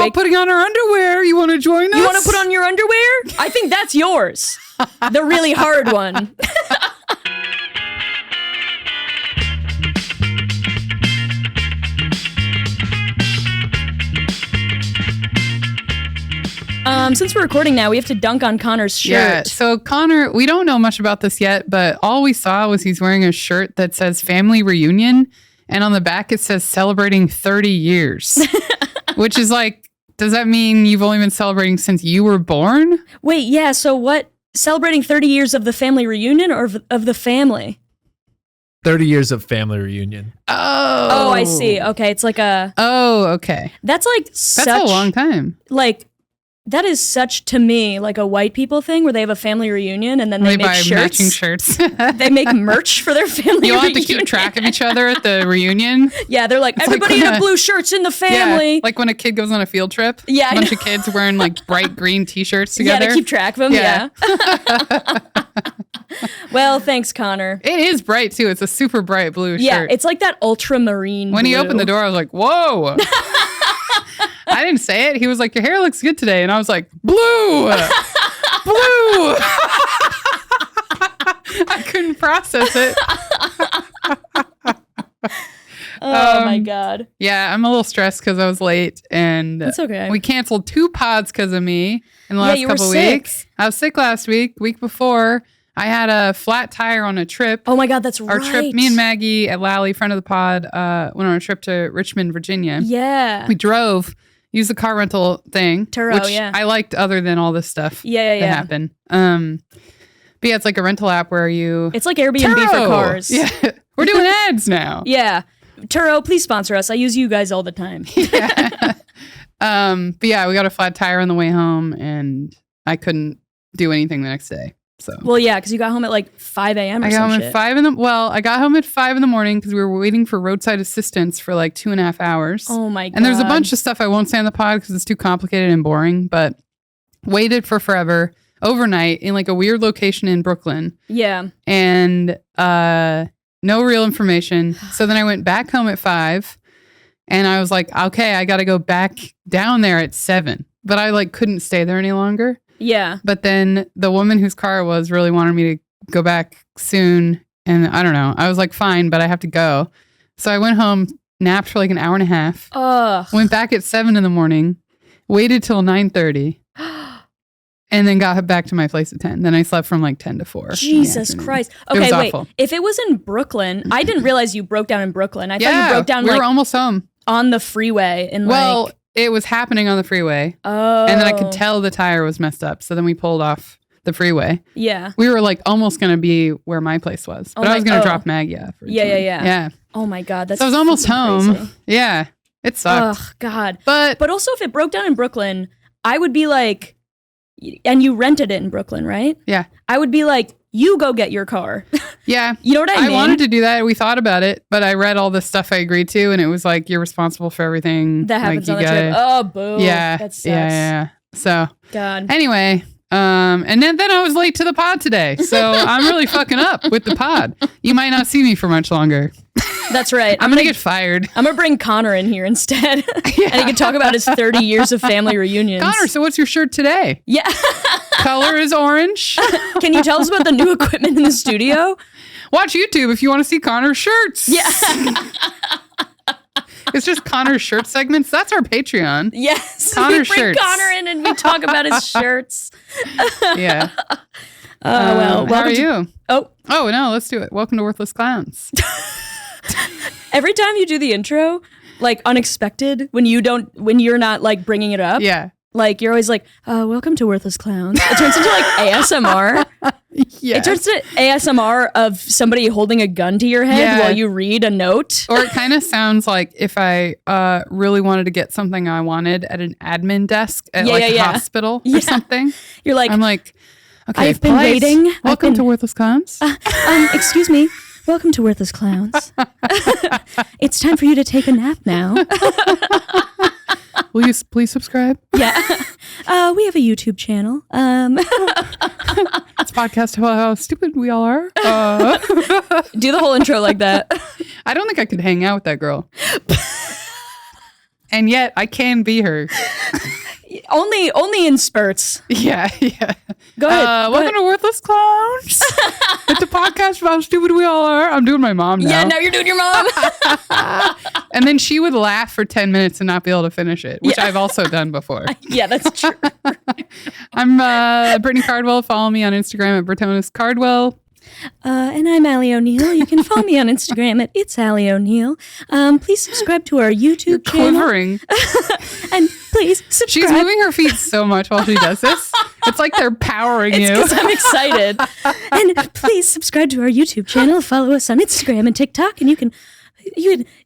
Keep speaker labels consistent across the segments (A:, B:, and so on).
A: about putting on our underwear? You want to join us?
B: You want to put on your underwear? I think that's yours. The really hard one. Since we're recording now, we have to dunk on Connor's shirt.
A: Yeah, so Connor, we don't know much about this yet, but all we saw was he's wearing a shirt that says family reunion, and on the back it says celebrating 30 years, which is like, does that mean you've only been celebrating since you were born?
B: Wait, yeah, so what? Celebrating 30 years of the family reunion or of the family?
C: 30 years of family reunion.
B: Oh, I see. Okay, it's like a...
A: Oh, okay.
B: That's like
A: That's a long time.
B: Like... That is such, to me, like a white people thing where they have a family reunion and then they make
A: buy
B: shirts.
A: Matching shirts.
B: They make merch for their family reunion.
A: You all have to keep track of each other at the reunion.
B: Yeah, they're like, everybody in blue shirts in the family.
A: Yeah, like when a kid goes on a field trip.
B: Yeah,
A: a bunch of kids wearing like bright green t-shirts together.
B: Yeah, to keep track of them, yeah. Well, thanks, Connor.
A: It is bright, too. It's a super bright blue shirt.
B: Yeah, it's like that ultramarine
A: When
B: blue.
A: he opened the door, I was like, whoa. I didn't say it. He was like, your hair looks good today. And I was like, blue. Blue. I couldn't process it.
B: Oh, my God.
A: Yeah, I'm a little stressed because I was late. And
B: it's okay.
A: We canceled 2 pods because of me in the last couple weeks. I was sick last week. Week before, I had a flat tire on a trip.
B: Oh, my God, that's right.
A: Our trip, me and Maggie at Lally, friend of the pod, went on a trip to Richmond, Virginia.
B: Yeah.
A: We drove. Use the car rental thing,
B: Turo,
A: which I liked other than all this stuff that happened. But yeah, it's like a rental app where you...
B: It's like Airbnb for cars.
A: Yeah, we're doing ads now.
B: Yeah. Turo, please sponsor us. I use you guys all the time.
A: Yeah. But yeah, we got a flat tire on the way home and I couldn't do anything the next day. So
B: well, yeah, because you got home at like 5 a.m. or something.
A: I got home at 5 in the morning because we were waiting for roadside assistance for like 2.5 hours.
B: Oh my God.
A: And there's a bunch of stuff I won't say on the pod because it's too complicated and boring, but waited for forever overnight in like a weird location in Brooklyn.
B: Yeah.
A: And no real information. So then I went back home at 5 and I was like, okay, I got to go back down there at 7. But I like couldn't stay there any longer.
B: Yeah.
A: But then the woman whose car it was really wanted me to go back soon. And I don't know. I was like, fine, but I have to go. So I went home, napped for like an hour and a half. Went back at 7 in the morning, waited till 9:30, and then got back to my place at 10. Then I slept from like 10 to 4.
B: Jesus Christ. Okay, wait. Awful. If it was in Brooklyn, I didn't realize you broke down in Brooklyn. I thought you broke down
A: we were almost home.
B: On the freeway.
A: It was happening on the freeway.
B: Oh.
A: And then I could tell the tire was messed up. So then we pulled off the freeway.
B: Yeah.
A: We were like almost going to be where my place was. But I was going to drop Maggie off. Yeah.
B: Oh my God.
A: So I was almost home.
B: Crazy.
A: Yeah. It sucked.
B: Oh God.
A: But
B: also if it broke down in Brooklyn, I would be like, and you rented it in Brooklyn, right?
A: Yeah.
B: I would be like, you go get your car.
A: Yeah.
B: You know what I mean?
A: I wanted to do that. We thought about it, but I read all the stuff I agreed to, and it was like, you're responsible for everything.
B: That happens on the trip. Oh, boo.
A: Yeah.
B: That sucks.
A: Yeah. So,
B: God.
A: Anyway, and then I was late to the pod today. So I'm really fucking up with the pod. You might not see me for much longer.
B: That's right.
A: I'm going to get fired.
B: I'm going to bring Connor in here instead. Yeah. And he can talk about his 30 years of family reunions.
A: Connor, so what's your shirt today?
B: Yeah.
A: Color is orange.
B: Can you tell us about the new equipment in the studio?
A: Watch YouTube if you want to see Connor's shirts.
B: Yeah.
A: It's just Connor's shirt segments. That's our Patreon.
B: Yes.
A: Connor's
B: we bring
A: shirts.
B: Connor in and we talk about his shirts.
A: Yeah.
B: Well,
A: how are you?
B: Oh,
A: no, let's do it. Welcome to Worthless Clowns.
B: Every time you do the intro, like unexpected, when you're not like bringing it up.
A: Yeah.
B: Like you're always like, welcome to Worthless Clowns. It turns into like ASMR.
A: Yeah.
B: It turns to ASMR of somebody holding a gun to your head while you read a note.
A: Or it kind of sounds like if I really wanted to get something I wanted at an admin desk at a hospital or something.
B: You're like,
A: I'm like, okay,
B: I've been waiting.
A: Welcome to Worthless Clowns.
B: Excuse me. Welcome to Worthless Clowns. It's time for you to take a nap now.
A: Will you please subscribe?
B: Yeah. We have a YouTube channel.
A: It's a podcast how stupid we all are.
B: Do the whole intro like that.
A: I don't think I could hang out with that girl. and yet I can be her.
B: Only in spurts.
A: Yeah.
B: Go ahead.
A: Welcome to Worthless Clowns. It's a podcast about how stupid we all are. I'm doing my mom now.
B: Yeah, now you're doing your mom.
A: And then she would laugh for 10 minutes and not be able to finish it, which I've also done before.
B: Yeah, that's true.
A: I'm Brittany Cardwell. Follow me on Instagram at Britonis Cardwell.
B: And I'm Ali O'Neill. You can follow me on Instagram at It's Ali O'Neill. Please subscribe to our YouTube channel.
A: Quivering.
B: And please subscribe.
A: She's moving her feet so much while she does this. It's like they're powering you.
B: Because I'm excited. And please subscribe to our YouTube channel. Follow us on Instagram and TikTok. And you can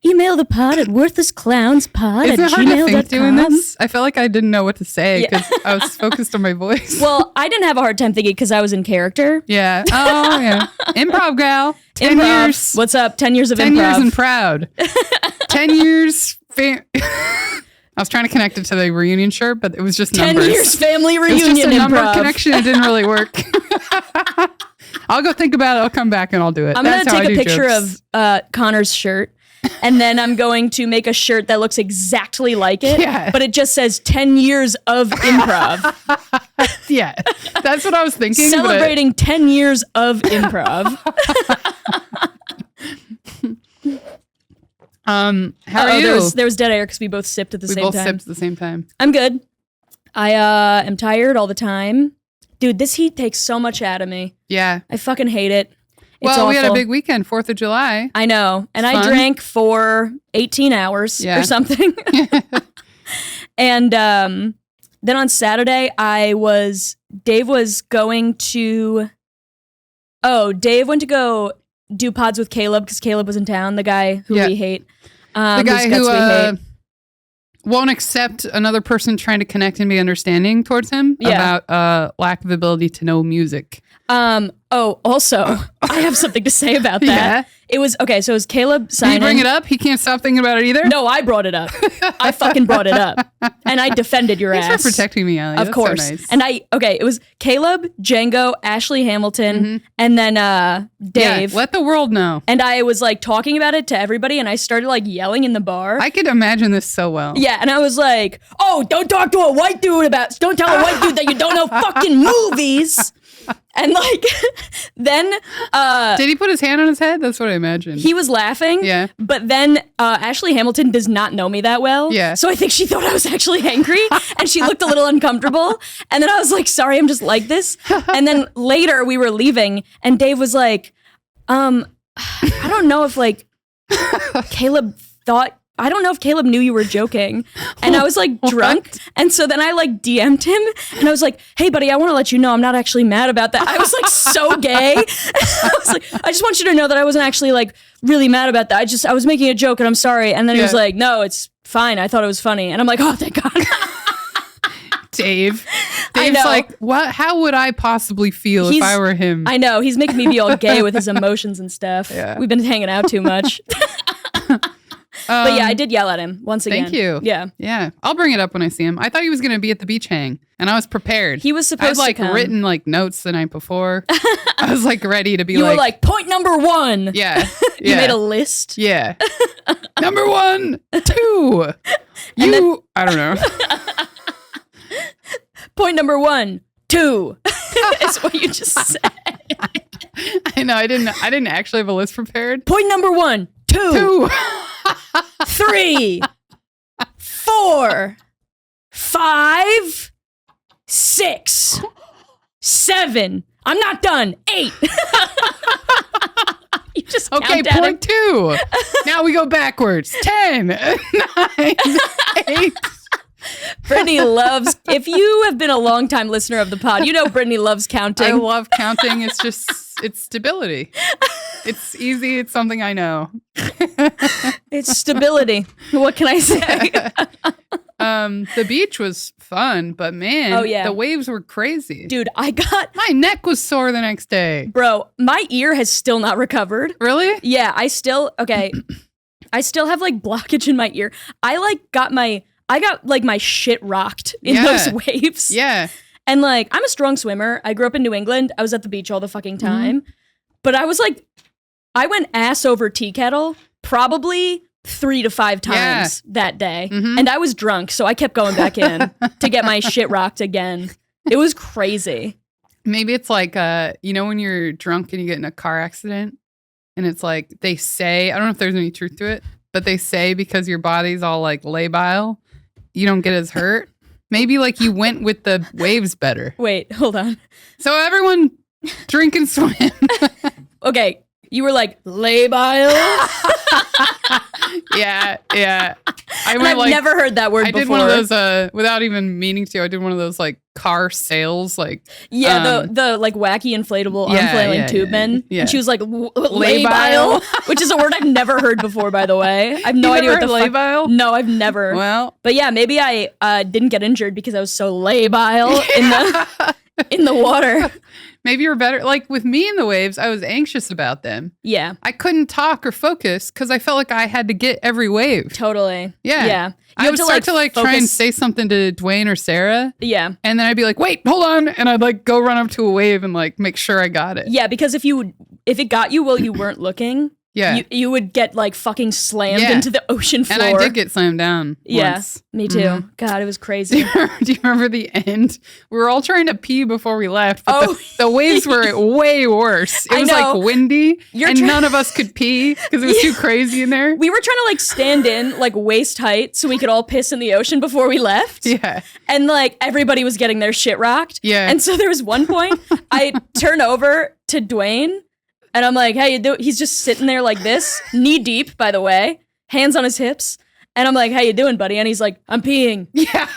B: email the pod at worthlessclownspod
A: Isn't
B: at
A: it hard to think doing
B: gmail.com.
A: this? I felt like I didn't know what to say because I was focused on my voice.
B: Well, I didn't have a hard time thinking because I was in character.
A: Yeah. Oh, yeah. Improv gal. 10
B: Improv.
A: years.
B: What's up? 10 years of
A: 10
B: improv.
A: years and proud. 10 years. I was trying to connect it to the reunion shirt, but it was just
B: 10
A: numbers.
B: years family
A: It was
B: reunion
A: just a number
B: improv.
A: connection. It didn't really work. I'll go think about it. I'll come back and I'll do it.
B: I'm going to take a picture
A: jokes.
B: of Connor's shirt. And then I'm going to make a shirt that looks exactly like it, but it just says 10 years of improv.
A: Yeah, that's what I was thinking.
B: Celebrating 10 years of improv.
A: How are you?
B: There was dead air because we both sipped at the same time.
A: We both sipped at the same time.
B: I'm good. I am tired all the time. Dude, this heat takes so much out of me.
A: Yeah.
B: I fucking hate it. It's
A: we had a
B: awful.
A: big weekend, 4th of July.
B: I know. And
A: It's
B: I
A: fun.
B: drank for 18 hours or something. And then on Saturday, Dave went to go do pods with Caleb because Caleb was in town, the guy who we hate.
A: The guy who won't accept another person trying to connect and be understanding towards him about lack of ability to know music.
B: Also, I have something to say about that.
A: Yeah.
B: It was Caleb signing.
A: Did he bring it up? He can't stop thinking about it either?
B: No, I brought it up. I fucking brought it up. And I defended your ass.
A: Thanks for protecting me, Ali.
B: Of
A: That's
B: course.
A: so nice.
B: And it was Caleb, Django, Ashley Hamilton, and then Dave.
A: Yeah, let the world know.
B: And I was like talking about it to everybody and I started like yelling in the bar.
A: I could imagine this so well.
B: Yeah, and I was don't talk to don't tell a white dude that you don't know fucking movies. And then
A: did he put his hand on his head? That's what I imagined.
B: He was laughing.
A: Yeah.
B: But then Ashley Hamilton does not know me that well.
A: Yeah.
B: So I think she thought I was actually angry and she looked a little uncomfortable. And then I was like, sorry, I'm just like this. And then later we were leaving and Dave was like, I don't know if I don't know if Caleb knew you were joking. And I was like drunk. And so then I DM'd him and I was like, hey buddy, I want to let you know I'm not actually mad about that. I was like so gay. I was like, I just want you to know that I wasn't actually really mad about that. I was making a joke and I'm sorry. And then he was like, no, it's fine. I thought it was funny. And I'm like, oh, thank God.
A: Dave's like, what? How would I possibly feel if I were him?
B: I know. He's making me be all gay with his emotions and stuff.
A: Yeah.
B: We've been hanging out too much. But yeah, I did yell at him once again.
A: Thank you.
B: Yeah.
A: Yeah. I'll bring it up when I see him. I thought he was going to be at the beach hang, and I was prepared.
B: He was supposed to come.
A: I had written notes the night before. I was ready to be
B: You were like, point number 1.
A: Yeah.
B: You made a list.
A: Yeah. Number 1, 2. I don't know.
B: Point number 1, 2. Is what you just said.
A: I know. I didn't actually have a list prepared.
B: Point number 1, 2. 3, 4, 5, 6, 7. I'm not done. 8. You just count down
A: point 2. Now we go backwards. 10, 9, 8.
B: Brittany loves, if you have been a longtime listener of the pod, you know Brittany loves counting.
A: I love counting. It's stability. It's easy. It's something I know.
B: It's stability. What can I say?
A: The beach was fun, but man, the waves were crazy.
B: Dude, my
A: neck was sore the next day.
B: Bro, my ear has still not recovered.
A: Really?
B: Yeah, I still have blockage in my ear. I got my shit rocked in those waves.
A: Yeah.
B: And I'm a strong swimmer. I grew up in New England. I was at the beach all the fucking time. But I was I went ass over tea kettle probably 3 to 5 times that day. And I was drunk, so I kept going back in to get my shit rocked again. It was crazy.
A: Maybe it's like, you know, when you're drunk and you get in a car accident and it's like they say, I don't know if there's any truth to it, but they say because your body's all like labile, you don't get as hurt. Maybe like you went with the waves better.
B: Wait, hold on.
A: So everyone drink and swim.
B: Okay, you were like, labile?
A: Yeah.
B: I've never heard that word before.
A: I did one of those, without even meaning to, I did one of those like car sales, like.
B: Yeah, the like wacky inflatable unflailing tube men.
A: Yeah.
B: And she was like, labile? Which is a word I've never heard before, by the way. I have no idea what the
A: labile?
B: No, I've never.
A: Well.
B: But yeah, maybe I didn't get injured because I was so labile in the water.
A: Maybe you're better. Like with me in the waves, I was anxious about them.
B: Yeah.
A: I couldn't talk or focus because I felt like I had to get every wave.
B: Totally.
A: Yeah.
B: Yeah.
A: I would start to like try and say something to Dwayne or Sarah.
B: Yeah.
A: And then I'd be like, wait, hold on. And I'd like go run up to a wave and like make sure I got it.
B: Yeah, because if it got you while you weren't looking, you would get like fucking slammed into the ocean floor.
A: And I did get slammed down once.
B: Me too. God, it was crazy.
A: Do you remember the end? We were all trying to pee before we left, but the waves were way worse. It was like windy none of us could pee because it was too crazy in there.
B: We were trying to like stand in like waist height so we could all piss in the ocean before we left.
A: Yeah.
B: And like everybody was getting their shit rocked.
A: Yeah.
B: And so there was one point I turn over to Dwayne and I'm like, how you doing? He's just sitting there like this, knee deep, by the way, hands on his hips. And I'm like, how you doing, buddy? And he's like, I'm peeing.
A: Yeah.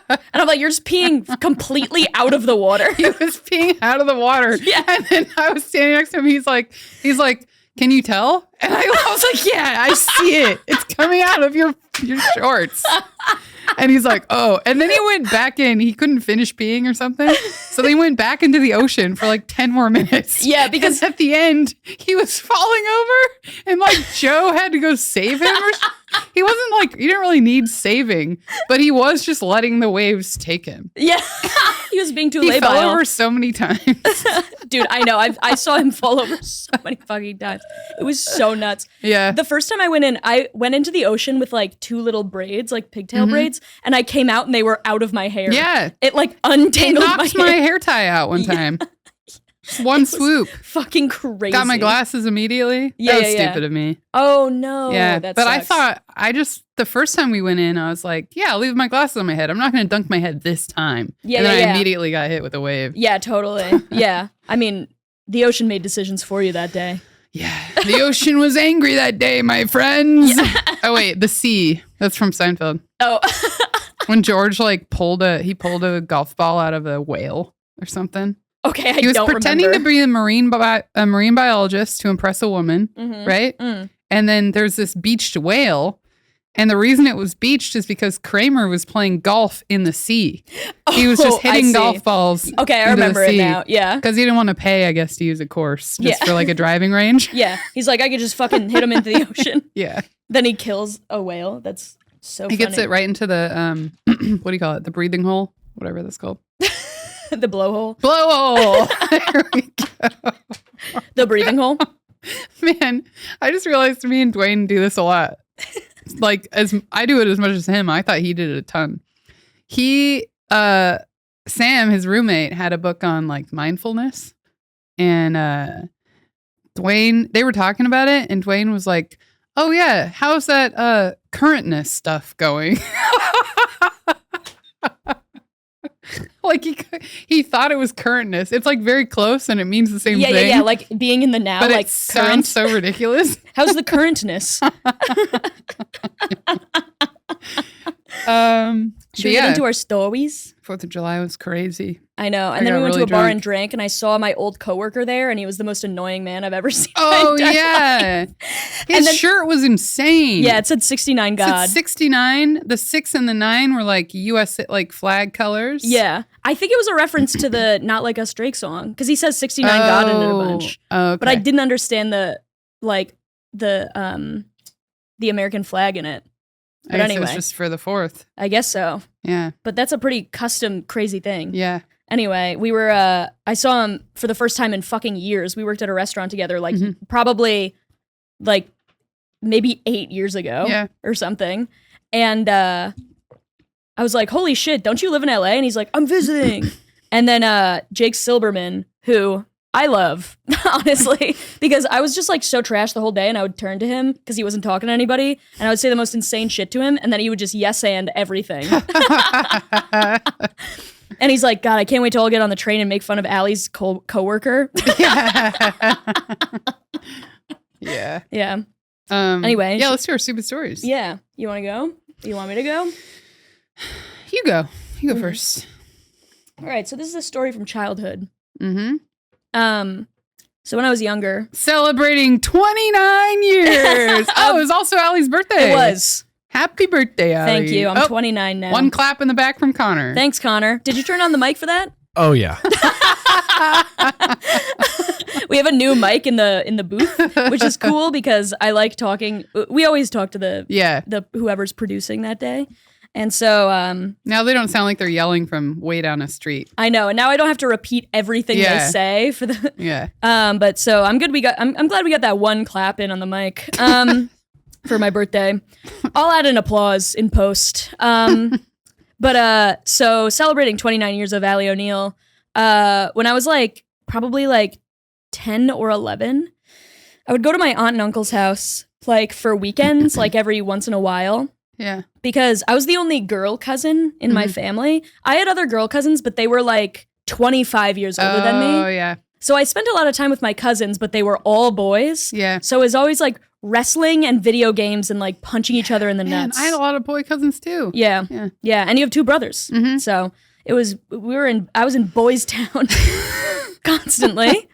B: And I'm like, you're just peeing completely out of the water.
A: He was peeing out of the water.
B: Yeah.
A: And then I was standing next to him. He's like, can you tell? And I was like, yeah, I see it. It's coming out of your shorts. And he's like, oh. And then he went back in. He couldn't finish peeing or something. So they went back into the ocean for like 10 more minutes.
B: Yeah, because
A: at the end, he was falling over. And like Joe had to go save him. He wasn't like, he didn't really need saving. But he was just letting the waves take him.
B: Yeah. He was being too
A: labile.
B: He
A: fell over so many times.
B: Dude, I know. I saw him fall over so many fucking times. It was so nuts.
A: Yeah.
B: The first time I went into the ocean with like 2 little braids, like pigtail braids, and I came out and they were out of my hair.
A: Yeah.
B: It like untangled
A: my hair tie out one time. One swoop.
B: Fucking crazy.
A: Got my glasses immediately.
B: Yeah,
A: that was stupid of me.
B: Oh no.
A: Yeah.
B: That
A: but
B: sucks.
A: I thought, the first time we went in, I was like, yeah, I'll leave my glasses on my head. I'm not going to dunk my head this time.
B: Yeah,
A: and then I immediately got hit with a wave.
B: Yeah, totally. Yeah. I mean, the ocean made decisions for you that day.
A: Yeah. The ocean was angry that day, my friends. Yeah. Oh, wait. The sea. That's from Seinfeld.
B: Oh.
A: When George like pulled a golf ball out of a whale or something.
B: Okay,
A: he was pretending to be a marine biologist to impress a woman, right? Mm. And then there's this beached whale, and the reason it was beached is because Kramer was playing golf in the sea. He was just hitting golf balls.
B: Okay, I remember it now. Yeah,
A: because he didn't want to pay, I guess, to use a course just for like a driving range.
B: Yeah, he's like, I could just fucking hit him into the ocean.
A: Yeah.
B: Then he kills a whale. That's so.
A: He gets it right into the what do you call it? The breathing hole, whatever that's called.
B: The blowhole.
A: Blowhole. There we go.
B: The breathing hole.
A: Man, I just realized me and Dwayne do this a lot. Like, as I do it as much as him. I thought he did it a ton. Sam, his roommate, had a book on like mindfulness, and Dwayne, they were talking about it, and Dwayne was like, "Oh yeah, how's that currentness stuff going?" Like he thought it was currentness. It's like very close and it means the same thing.
B: Yeah, like being in the now,
A: but
B: like
A: it sounds so ridiculous.
B: How's the currentness? Should we get into our stories?
A: 4th of July was crazy.
B: I know. And then we went to a bar and drank, and I saw my old coworker there, and he was the most annoying man I've ever seen.
A: Oh, yeah. His shirt was insane.
B: Yeah, it said 69 God.
A: It said 69. The 6 and the 9 were like U.S. like flag colors.
B: Yeah. I think it was a reference to the Not Like Us Drake song, because he says 69 God in it a bunch.
A: Okay.
B: But I didn't understand the American flag in it. But
A: I guess
B: anyway.
A: it was just for the 4th.
B: I guess so.
A: Yeah.
B: But that's a pretty custom, crazy thing.
A: Yeah.
B: Anyway, we were, I saw him for the first time in fucking years. We worked at a restaurant together, like probably like maybe 8 years ago or something. And I was like, holy shit, don't you live in LA? And he's like, I'm visiting. And then Jake Silberman, who I love, honestly, because I was just like so trash the whole day, and I would turn to him because he wasn't talking to anybody, and I would say the most insane shit to him, and then he would just yes and everything. And he's like, God, I can't wait till I'll get on the train and make fun of Allie's coworker.
A: Yeah.
B: Yeah. Anyway.
A: Yeah, let's do our stupid stories.
B: Yeah. You want to go? You want me to go?
A: You go. You go first.
B: All right. So this is a story from childhood.
A: Mm-hmm.
B: So when I was younger.
A: Celebrating 29 years. Oh, it was also Allie's birthday.
B: It was. Happy
A: birthday, Allie.
B: Thank you. I'm 29 now.
A: One clap in the back from Connor.
B: Thanks, Connor. Did you turn on the mic for that?
C: Oh, yeah.
B: We have a new mic in the booth, which is cool because I like talking. We always talk to the whoever's producing that day. And so
A: now they don't sound like they're yelling from way down a street.
B: I know, and now I don't have to repeat everything they say for the But so I'm good. I'm glad we got that one clap in on the mic for my birthday. I'll add an applause in post. But so celebrating 29 years of Allie O'Neill. When I was like probably like 10 or 11, I would go to my aunt and uncle's house like for weekends, like every once in a while.
A: Yeah.
B: Because I was the only girl cousin in my family. I had other girl cousins, but they were like 25 years older than me.
A: Oh, yeah.
B: So I spent a lot of time with my cousins, but they were all boys.
A: Yeah.
B: So it was always like wrestling and video games and like punching each other in the nuts.
A: I had a lot of boy cousins too.
B: Yeah. And you have 2 brothers. Mm-hmm. So I was in Boys Town constantly.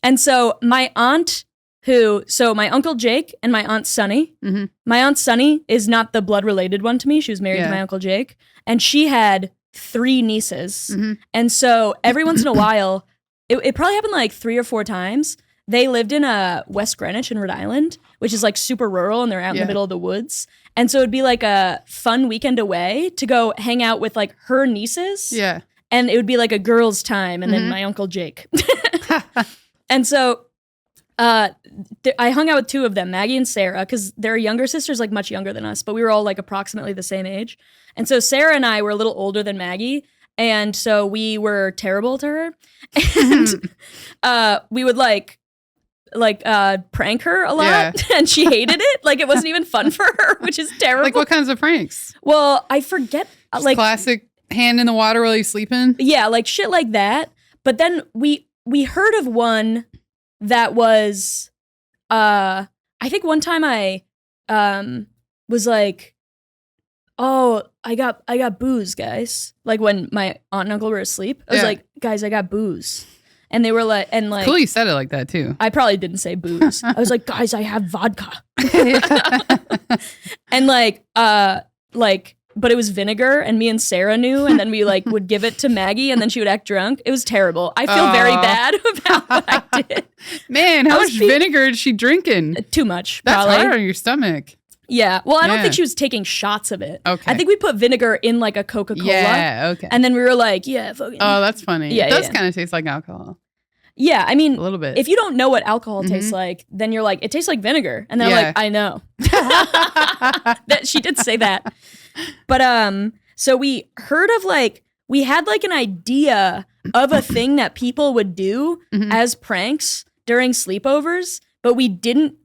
B: And so my aunt my Uncle Jake and my Aunt Sunny. Mm-hmm. My Aunt Sunny is not the blood related one to me. She was married to my Uncle Jake, and she had 3 nieces. Mm-hmm. And so every once in a while, it probably happened like 3 or 4 times. They lived in West Greenwich in Rhode Island, which is like super rural, and they're out in the middle of the woods. And so it'd be like a fun weekend away to go hang out with like her nieces.
A: Yeah.
B: And it would be like a girl's time, and then my Uncle Jake. And so I hung out with 2 of them, Maggie and Sarah, because their younger sister's like much younger than us, but we were all like approximately the same age. And so Sarah and I were a little older than Maggie, and so we were terrible to her. And we would like prank her a lot, and she hated it. Like it wasn't even fun for her, which is terrible.
A: Like what kinds of pranks?
B: Well, I forget.
A: Just
B: like
A: classic hand in the water while you sleeping?
B: Yeah, like shit like that. But then we heard of one that was, I think one time I was like, oh, I got booze, guys. Like when my aunt and uncle were asleep, I was like, guys, I got booze. And they were like, and like,
A: cool, you said it like that too.
B: I probably didn't say booze. I was like, guys, I have vodka. And but it was vinegar, and me and Sarah knew, and then we like would give it to Maggie, and then she would act drunk. It was terrible. I feel very bad about what I did.
A: Man, how much vinegar is she drinking?
B: Too much.
A: That's
B: probably
A: hard on your stomach.
B: Yeah. Well, I don't think she was taking shots of it.
A: Okay.
B: I think we put vinegar in like a Coca-Cola.
A: Yeah, okay.
B: And then we were like, fucking.
A: Oh, that's funny.
B: Yeah,
A: it does kind of taste like alcohol.
B: Yeah, I mean,
A: a little bit.
B: If you don't know what alcohol tastes like, then you're like, it tastes like vinegar. And then I'm like, I know. That she did say that. But so we heard of we had like an idea of a thing that people would do as pranks during sleepovers, but we didn't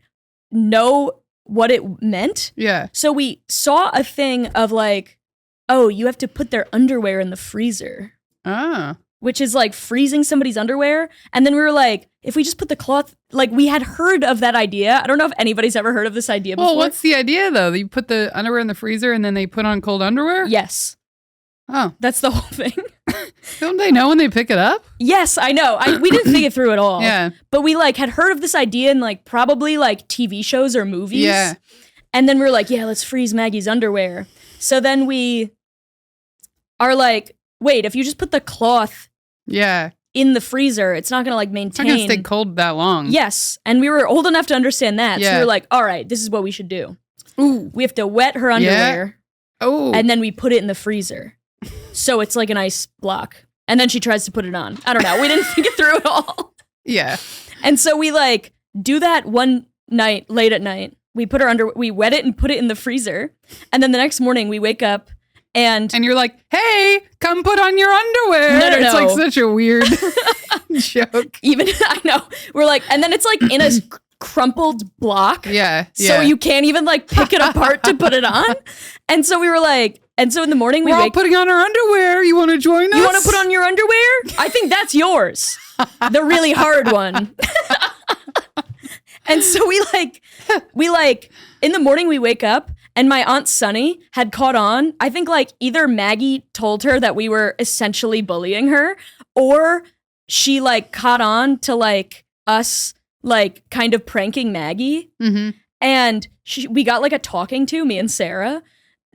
B: know what it meant.
A: Yeah.
B: So we saw a thing of like, oh, you have to put their underwear in the freezer.
A: Ah.
B: Which is like freezing somebody's underwear. And then we were like, if we just put the cloth, like we had heard of that idea. I don't know if anybody's ever heard of this idea before.
A: Well, what's the idea though? You put the underwear in the freezer and then they put on cold underwear?
B: Yes.
A: Oh.
B: That's the whole thing.
A: Don't they know when they pick it up?
B: Yes, I know. We didn't think it through at all.
A: Yeah.
B: But we like had heard of this idea in like probably like TV shows or movies.
A: Yeah.
B: And then we were like, yeah, let's freeze Maggie's underwear. So then we are like, wait, if you just put the cloth in the freezer, it's not going to like maintain.
A: It's not going to stay cold that long.
B: Yes. And we were old enough to understand that. So we were like, all right, this is what we should do. Ooh. We have to wet her underwear.
A: Oh.
B: And then we put it in the freezer. So it's like an ice block. And then she tries to put it on. I don't know. We didn't think it through at all.
A: Yeah.
B: And so we like do that one night, late at night. we wet it and put it in the freezer. And then the next morning we wake up and
A: you're like, hey, come put on your underwear.
B: No.
A: It's like such a weird joke.
B: Even, I know. We're like, and then it's like in a crumpled block.
A: Yeah.
B: So you can't even like pick it apart to put it on. And so we were like, and so in the morning
A: we're all putting on our underwear. You want to join us?
B: You want to put on your underwear? I think that's yours. The really hard one. And so we in the morning we wake up and my Aunt Sunny had caught on. I think like either Maggie told her that we were essentially bullying her, or she like caught on to like us like kind of pranking Maggie.
A: Mm-hmm.
B: And we got like a talking to, me and Sarah.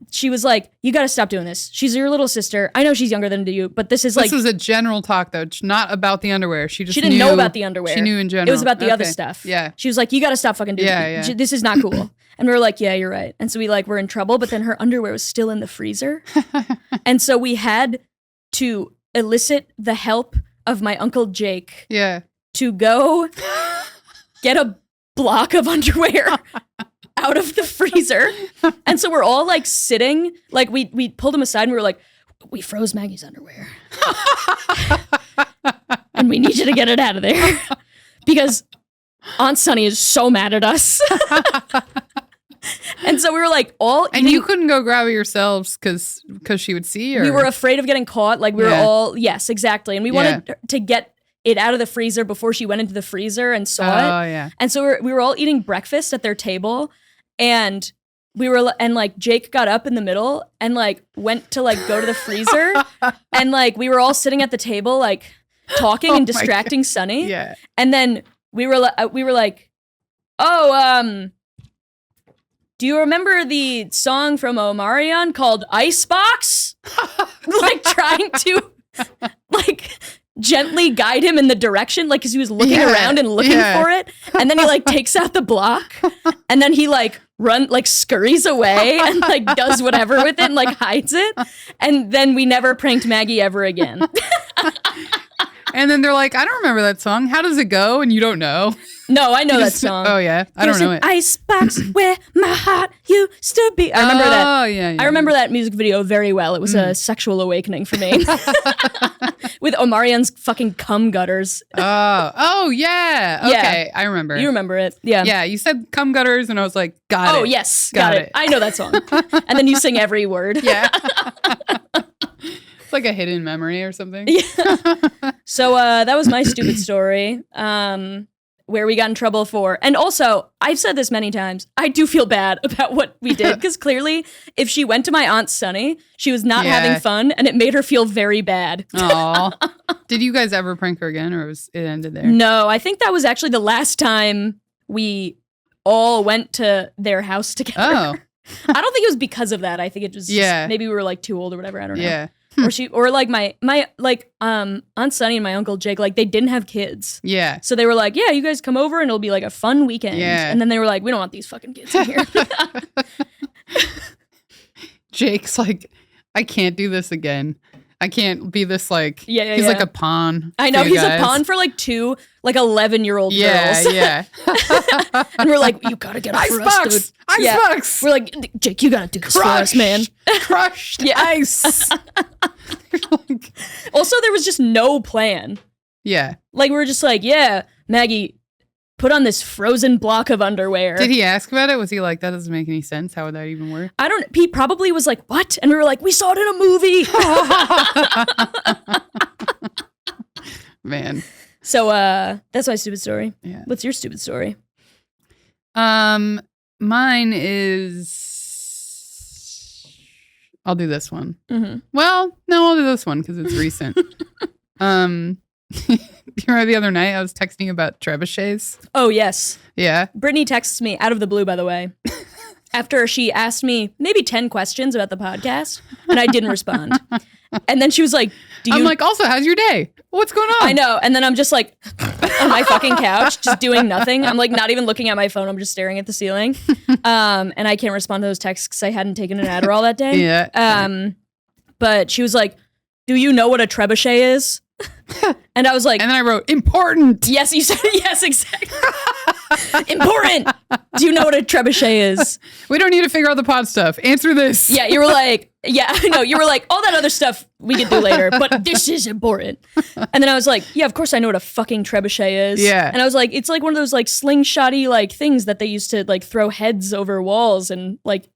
B: She was like, you got to stop doing this. She's your little sister. I know she's younger than you, but this is like...
A: This was a general talk, though. Not about the underwear. She
B: didn't know about the underwear.
A: She knew in general.
B: It was about the other stuff.
A: Yeah.
B: She was like, you got to stop fucking doing it. This is not cool. And we were like, yeah, you're right. And so we like were in trouble, but then her underwear was still in the freezer. And so we had to elicit the help of my Uncle Jake to go get a block of underwear out of the freezer. And so we're all like sitting, like we pulled him aside and we were like, we froze Maggie's underwear. And we need you to get it out of there because Aunt Sunny is so mad at us. And so we were like all
A: and you couldn't go grab it yourselves because she would see, or
B: we were afraid of getting caught. Like we were all, yes, exactly. And we wanted to get it out of the freezer before she went into the freezer and saw it.
A: Oh yeah.
B: And so we were all eating breakfast at their table, and like Jake got up in the middle and like went to like go to the freezer, and like we were all sitting at the table like talking and distracting Sunny.
A: Yeah.
B: And then we were like, oh, do you remember the song from Omarion called Icebox? Like trying to like gently guide him in the direction, like because he was looking around and looking for it, and then he like takes out the block, and then he like scurries away and like does whatever with it and like hides it, and then we never pranked Maggie ever again.
A: And then they're like, I don't remember that song. How does it go? And you don't know.
B: No, I know that song.
A: Oh yeah, I don't know it.
B: Icebox where my heart used to be. I remember that.
A: Oh yeah.
B: I remember that music video very well. It was a sexual awakening for me. With Omarion's fucking cum gutters.
A: Oh yeah. Okay, I remember.
B: You remember it? Yeah.
A: Yeah, you said cum gutters, and I was like, got it.
B: Oh yes, got it. I know that song. And then you sing every word.
A: Yeah. It's like a hidden memory or something.
B: Yeah. So that was my stupid story. Where we got in trouble for. And also, I've said this many times, I do feel bad about what we did, because clearly if she went to my Aunt Sunny, she was not having fun, and it made her feel very bad.
A: Aw. Did you guys ever prank her again, or it ended there?
B: No, I think that was actually the last time we all went to their house together.
A: Oh.
B: I don't think it was because of that. I think it was just, maybe we were like too old or whatever. I don't know.
A: Yeah.
B: Or like my Aunt Sunny and my Uncle Jake, like they didn't have kids.
A: Yeah.
B: So they were like, yeah, you guys come over and it'll be like a fun weekend.
A: Yeah.
B: And then they were like, we don't want these fucking kids in here.
A: Jake's like, I can't do this again. I can't be this like, he's like a pawn.
B: I know, he's a pawn for like two, like 11-year-old girls.
A: Yeah.
B: And we're like, you gotta get it for us, dude.
A: Icebox.
B: We're like, Jake, you gotta do this for us, man.
A: Crushed ice.
B: Also, there was just no plan.
A: Yeah.
B: Like, we were just like, yeah, Maggie, put on this frozen block of underwear.
A: Did he ask about it? Was he like, that doesn't make any sense? How would that even work?
B: He probably was like, what? And we were like, we saw it in a movie.
A: Man.
B: So that's my stupid story.
A: Yeah.
B: What's your stupid story?
A: Mine is, I'll do this one.
B: Mm-hmm.
A: Well, no, I'll do this one because it's recent. You remember the other night I was texting about trebuchets?
B: Oh, yes.
A: Yeah.
B: Brittany texts me out of the blue, by the way, after she asked me maybe 10 questions about the podcast, and I didn't respond. And then she was like,
A: I'm like, also, how's your day? What's going on?
B: I know. And then I'm just like on my fucking couch, just doing nothing. I'm like not even looking at my phone. I'm just staring at the ceiling. And I can't respond to those texts because I hadn't taken an Adderall that day.
A: Yeah.
B: But she was like, do you know what a trebuchet is? And I was like,
A: and then I wrote important.
B: yes, you said yes, exactly. Important. Do you know what a trebuchet is?
A: We don't need to figure out the pod stuff. Answer this.
B: Yeah, you were like, you were like, all that other stuff we can do later, but this is important. And then I was like, yeah, of course I know what a fucking trebuchet is.
A: Yeah.
B: And I was like, it's like one of those like slingshotty like things that they used to like throw heads over walls and like.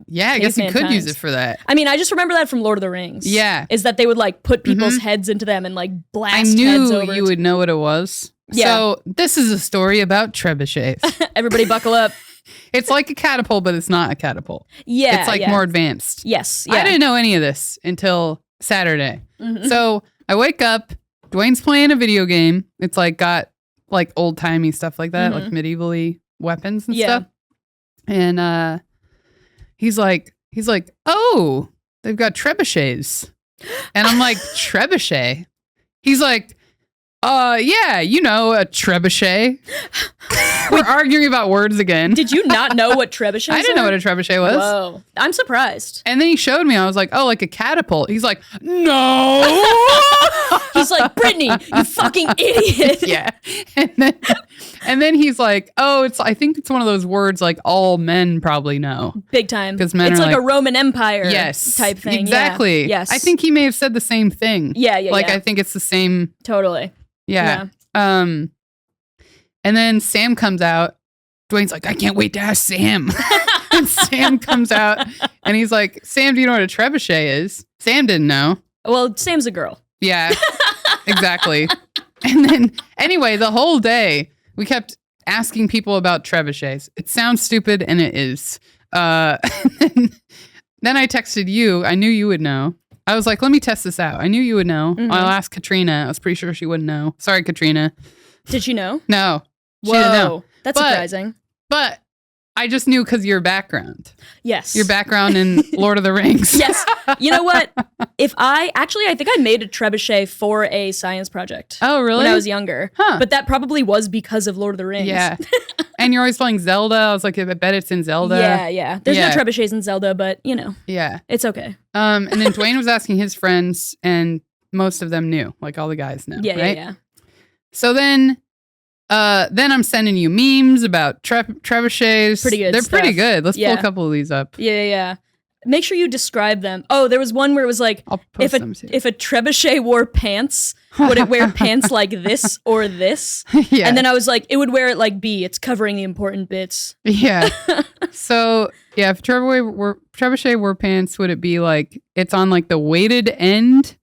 A: Yeah, I guess you could use it for that.
B: I mean, I just remember that from Lord of the Rings.
A: Yeah.
B: Is that they would like put people's heads into them and like blast
A: I
B: heads
A: knew
B: over.
A: you would know what it was.
B: Yeah.
A: So this is a story about trebuchets.
B: Everybody buckle up.
A: It's like a catapult, but it's not a catapult.
B: Yeah.
A: It's like more advanced.
B: Yes. Yeah.
A: I didn't know any of this until Saturday. So I wake up, Dwayne's playing a video game. It's like got like old timey stuff like that, like medievally weapons and stuff. And he's like, oh, they've got trebuchets. And I'm like, trebuchet? He's like, yeah, you know, a trebuchet. We're arguing about words again.
B: Did you not know what trebuchets
A: I didn't know what a trebuchet was.
B: Whoa. I'm surprised.
A: And then he showed me. I was like, oh, like a catapult. He's like, no.
B: He's like, Brittany, you fucking idiot.
A: Yeah. And then he's like, oh, I think it's one of those words like all men probably know.
B: Big time.
A: Because men
B: it's
A: are
B: like a Roman Empire
A: yes,
B: type thing.
A: Exactly.
B: Yeah. Yes.
A: I think he may have said the same thing.
B: Yeah.
A: Like, I think it's the same.
B: Totally.
A: Yeah. And then Sam comes out. Dwayne's like, I can't wait to ask Sam. And Sam comes out and he's like, Sam, do you know what a trebuchet is? Sam didn't know.
B: Well, Sam's a girl.
A: Yeah, exactly. And then anyway, the whole day we kept asking people about trebuchets. It sounds stupid and it is. Then I texted you. I knew you would know. I was like, let me test this out. I knew you would know. I'll ask Katrina. I was pretty sure she wouldn't know. Sorry, Katrina.
B: Did she know?
A: No. She
B: Whoa.
A: didn't know.
B: That's surprising.
A: But I just knew because your background.
B: Yes.
A: Your background in Lord of the Rings.
B: Yes. You know what? I think I made a trebuchet for a science project.
A: Oh, really?
B: When I was younger.
A: Huh.
B: But that probably was because of Lord of the Rings.
A: Yeah. And you're always playing Zelda. I was like, I bet it's in Zelda.
B: Yeah. There's no trebuchets in Zelda, but you know.
A: Yeah.
B: It's okay.
A: And then Dwayne was asking his friends, and most of them knew. Like all the guys know. Yeah. So then I'm sending you memes about trebuchets.
B: Pretty good.
A: They're pretty good. Let's pull a couple of these up.
B: Yeah. Make sure you describe them. Oh, there was one where it was like, if a trebuchet wore pants, would it wear pants like this or this?
A: Yeah.
B: And then I was like, it would wear it like B. It's covering the important bits.
A: Yeah. So yeah, if trebuchet wore pants, would it be like it's on like the weighted end?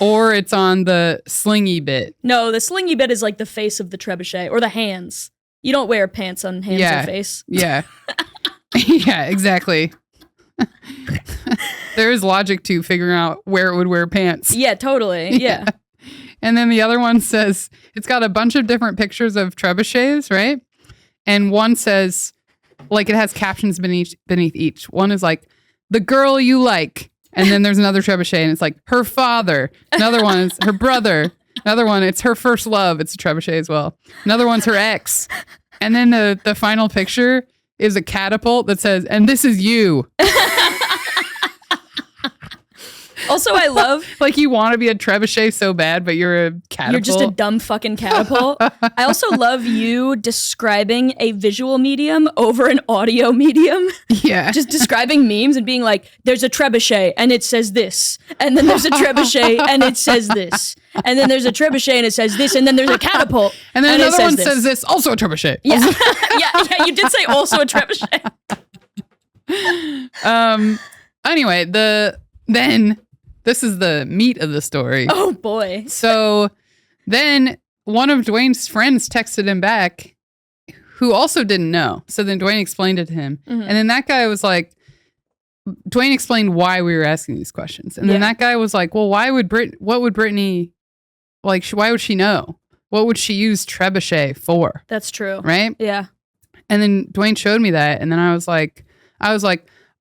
A: Or it's on the slingy bit.
B: No, the slingy bit is like the face of the trebuchet or the hands. You don't wear pants on hands or face.
A: Yeah. Yeah, exactly. There is logic to figuring out where it would wear pants.
B: Yeah, totally. Yeah.
A: And then the other one says, it's got a bunch of different pictures of trebuchets, right? And one says, like it has captions beneath each. One is like, the girl you like. And then there's another trebuchet and it's like her father. Another one is her brother. Another one, it's her first love. It's a trebuchet as well. Another one's her ex. And then the final picture is a catapult that says, and this is you.
B: Also, I love...
A: like you want to be a trebuchet so bad, but you're a catapult.
B: You're just a dumb fucking catapult. I also love you describing a visual medium over an audio medium.
A: Yeah.
B: Just describing memes and being like, there's a trebuchet and it says this. And then there's a trebuchet and it says this. And then there's a trebuchet and it says this. And then there's a catapult.
A: And then another one says this, also a trebuchet.
B: Yeah. Yeah, you did say also a trebuchet.
A: Anyway, then this is the meat of the story.
B: Oh boy.
A: So then one of Dwayne's friends texted him back who also didn't know. So then Dwayne explained it to him. And then that guy was like, Dwayne explained why we were asking these questions. And then that guy was like, well, why would Brittany, like, why would she know? What would she use trebuchet for?
B: That's true.
A: Right?
B: Yeah.
A: And then Dwayne showed me that. And then I was like,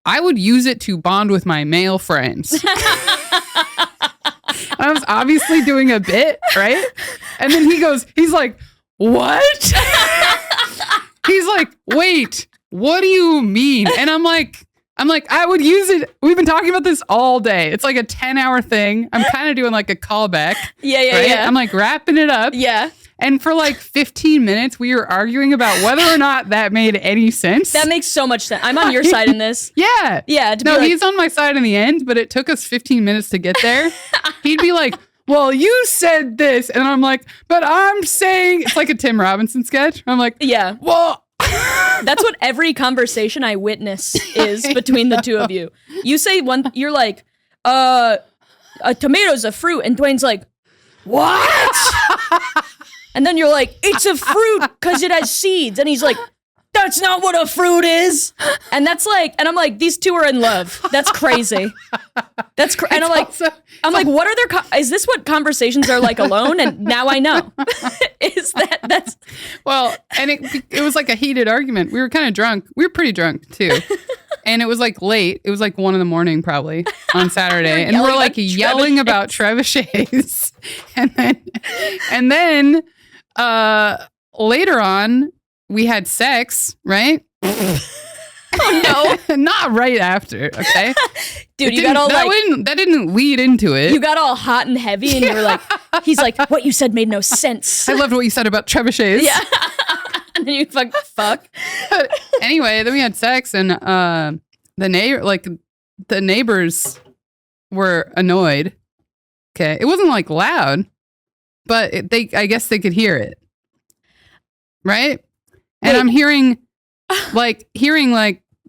A: I would use it to bond with my male friends. I was obviously doing a bit, right? And then he's like, what? He's like, wait, what do you mean? And I'm like, I'm like, I would use it. We've been talking about this all day. It's like a 10-hour thing. I'm kind of doing like a callback.
B: Yeah.
A: I'm like wrapping it up.
B: Yeah.
A: And for like 15 minutes, we were arguing about whether or not that made any sense.
B: That makes so much sense. I'm on your side in this.
A: Yeah.
B: Yeah.
A: No, he's on my side in the end, but it took us 15 minutes to get there. He'd be like, well, you said this. And I'm like, but I'm saying, it's like a Tim Robinson sketch. I'm like,
B: yeah.
A: Well,
B: that's what every conversation I witness is between the two of you. You say one, you're like, a tomato's a fruit. And Dwayne's like, what? And then you're like, it's a fruit because it has seeds. And he's like, that's not what a fruit is. And that's like, and I'm like, these two are in love. That's crazy. And I'm like, what are their, is this what conversations are like alone? And now I know. That's.
A: Well, and it was like a heated argument. We were kind of drunk. We were pretty drunk too. And it was like late. It was like 1 a.m. probably on Saturday. And we're like yelling about trebuchets. And then later on, we had sex, right?
B: Oh no.
A: Not right after, okay?
B: Dude, you got all
A: that didn't lead into it.
B: You got all hot and heavy and you were like, he's like, what you said made no sense.
A: I loved what you said about trebuchets.
B: Yeah. And then you fuck.
A: Anyway, then we had sex and the neighbors were annoyed. Okay. It wasn't like loud, but I guess they could hear it. Right? And
B: Wait.
A: I'm hearing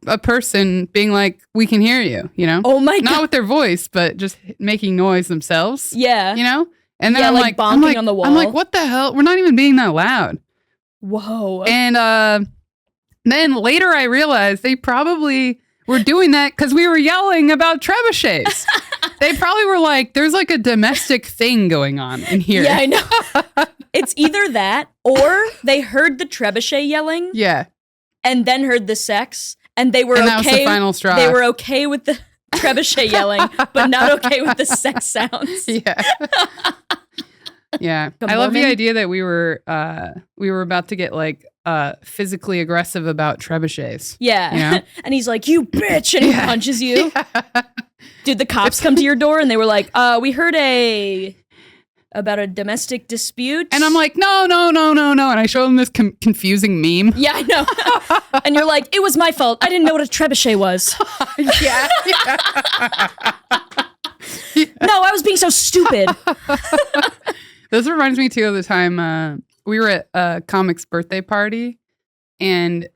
A: a person being like, we can hear you, you know?
B: Oh my God.
A: Not with their voice, but just making noise themselves.
B: Yeah.
A: You know? And then
B: yeah,
A: I'm like
B: bonking on the wall.
A: I'm like, what the hell? We're not even being that loud.
B: Whoa.
A: And then later I realized they probably were doing that because we were yelling about trebuchets. They probably were like, there's like a domestic thing going on in here.
B: Yeah, I know. It's either that or they heard the trebuchet yelling.
A: Yeah.
B: And then heard the sex. And they were
A: that was the final straw.
B: They were okay with the trebuchet yelling, but not okay with the sex sounds.
A: Yeah. Yeah. I love the idea that we were about to get like physically aggressive about trebuchets.
B: Yeah.
A: You know?
B: And he's like, you bitch, and he punches you. Yeah. Dude, the cops come to your door and they were like, we heard about a domestic dispute.
A: And I'm like, no. And I show them this confusing meme.
B: Yeah, I know. And you're like, it was my fault. I didn't know what a trebuchet was.
A: Yeah.
B: No, I was being so stupid.
A: This reminds me too of the time we were at a comic's birthday party and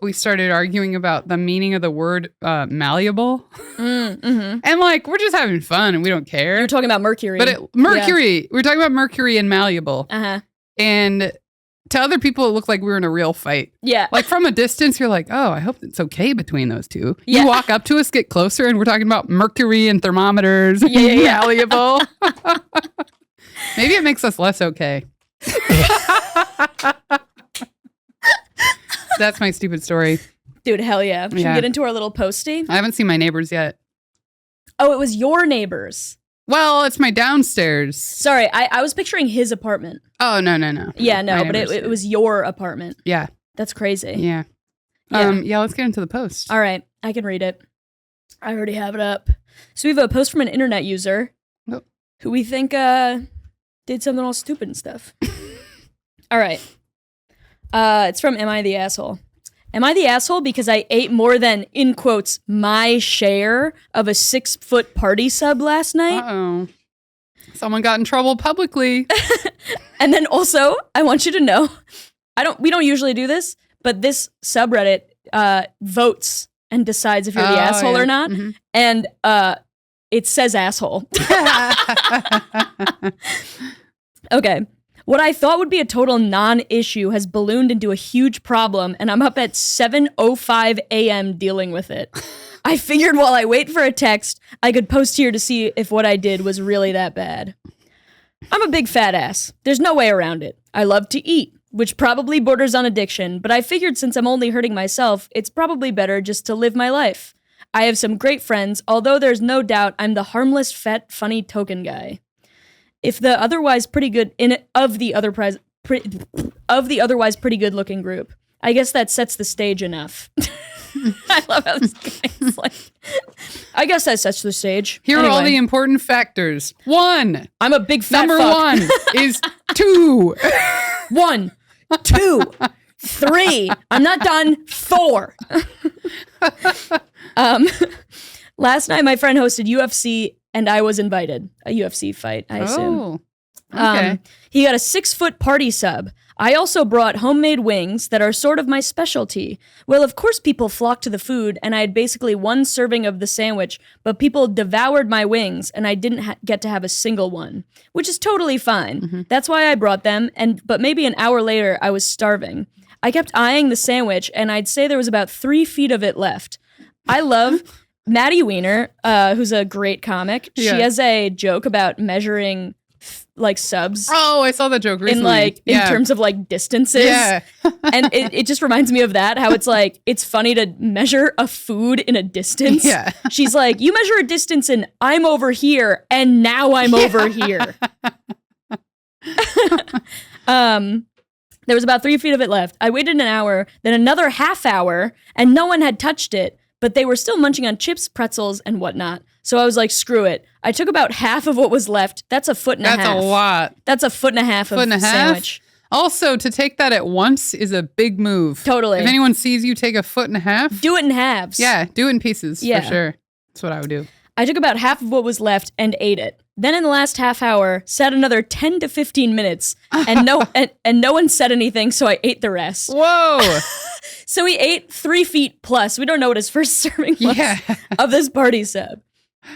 A: we started arguing about the meaning of the word malleable.
B: Mm-hmm.
A: And like, we're just having fun and we don't care.
B: You're talking about Mercury.
A: But Mercury, we're talking about Mercury and malleable.
B: Uh-huh.
A: And to other people, it looked like we were in a real fight.
B: Yeah.
A: Like from a distance, you're like, oh, I hope it's okay between those two.
B: Yeah.
A: You walk up to us, get closer, and we're talking about Mercury and thermometers and malleable. Maybe it makes us less okay. That's my stupid story.
B: Dude, hell yeah. Should we get into our little posty?
A: I haven't seen my neighbors yet.
B: Oh, it was your neighbors.
A: Well, it's my downstairs.
B: Sorry, I was picturing his apartment.
A: Oh, no.
B: Yeah, no, but it was your apartment.
A: Yeah.
B: That's crazy.
A: Yeah. Let's get into the post.
B: All right, I can read it. I already have it up. So we have a post from an internet user who we think did something all stupid and stuff. All right. It's from Am I the Asshole? Am I the asshole because I ate more than, in quotes, my share of a 6-foot party sub last night?
A: Uh-oh. Someone got in trouble publicly.
B: And then also, I want you to know, we don't usually do this, but this subreddit votes and decides if you're the asshole or not. Mm-hmm. And it says asshole. Okay. What I thought would be a total non-issue has ballooned into a huge problem, and I'm up at 7:05 a.m. dealing with it. I figured while I wait for a text, I could post here to see if what I did was really that bad. I'm a big fat ass. There's no way around it. I love to eat, which probably borders on addiction, but I figured since I'm only hurting myself, it's probably better just to live my life. I have some great friends, although there's no doubt I'm the harmless, fat, funny token guy. If the otherwise pretty good of the otherwise pretty good looking group, I guess that sets the stage enough. I love how this guy's like, I guess that sets the stage.
A: Here are all the important factors. 1.
B: I'm a big fat
A: Number
B: fuck.
A: 1 is 2.
B: 1, 2, 3. I'm not done. 4. Last night, my friend hosted UFC, and I was invited. A UFC fight, I assume.
A: Oh, okay.
B: He got a 6-foot party sub. I also brought homemade wings that are sort of my specialty. Well, of course people flocked to the food, and I had basically 1 serving of the sandwich, but people devoured my wings, and I didn't get to have a single one, which is totally fine. Mm-hmm. That's why I brought them, but maybe an hour later, I was starving. I kept eyeing the sandwich, and I'd say there was about 3 feet of it left. I love Maddie Weiner, who's a great comic. Yeah. She has a joke about measuring like subs.
A: Oh, I saw that joke recently.
B: In terms of like distances. Yeah. And it just reminds me of that, how it's like, it's funny to measure a food in a distance. Yeah. She's like, you measure a distance and I'm over here and now I'm over here. There was about 3 feet of it left. I waited an hour, then another half hour, and no one had touched it, but they were still munching on chips, pretzels, and whatnot. So I was like, screw it. I took about half of what was left. That's a foot and a half.
A: That's a lot.
B: That's a foot and a half of sandwich.
A: Also, to take that at once is a big move.
B: Totally.
A: If anyone sees you take a foot and a half.
B: Do it in halves.
A: Yeah, do it in pieces for sure. That's what I would do.
B: I took about half of what was left and ate it. Then in the last half hour, sat another 10 to 15 minutes, and no one said anything, so I ate the rest.
A: Whoa!
B: So he ate 3 feet plus. We don't know what his first serving was of this party sub.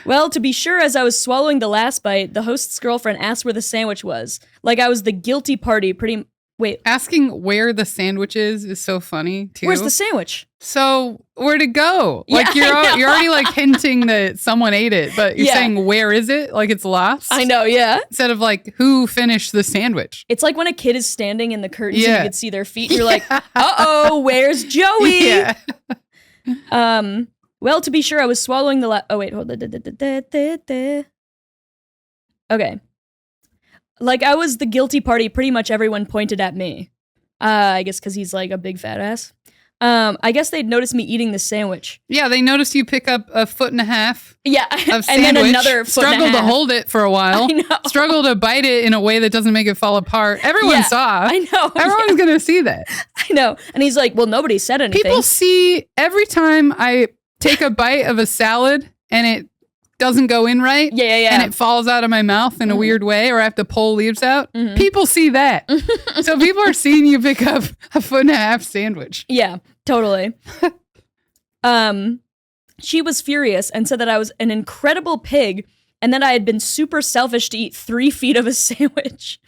B: Well, to be sure, as I was swallowing the last bite, the host's girlfriend asked where the sandwich was. Like I was the guilty party, Wait.
A: Asking where the sandwich is so funny, too.
B: Where's the sandwich?
A: So, where'd it go? Like, you're already, like, hinting that someone ate it, but you're saying, where is it? Like, it's lost?
B: I know, yeah.
A: Instead of, like, who finished the sandwich?
B: It's like when a kid is standing in the curtains and you can see their feet, and you're like, uh-oh, where's Joey?
A: Yeah.
B: Well, to be sure, I was swallowing the oh, wait, hold on. Okay. Like, I was the guilty party. Pretty much everyone pointed at me. I guess because he's, like, a big fat ass. I guess they'd noticed me eating the sandwich.
A: Yeah, they noticed you pick up a foot and a half of sandwich.
B: And then another foot and a half.
A: Struggled to hold it for a while.
B: I know.
A: Struggled to bite it in a way that doesn't make it fall apart. Everyone saw.
B: I know.
A: Everyone's going to see that.
B: I know. And he's like, well, nobody said anything.
A: People see every time I take a bite of a salad and it doesn't go in right.
B: Yeah.
A: And it falls out of my mouth in a weird way, or I have to pull leaves out. Mm-hmm. People see that. So people are seeing you pick up a foot and a half sandwich.
B: Yeah, totally. She was furious and said that I was an incredible pig and that I had been super selfish to eat 3 feet of a sandwich.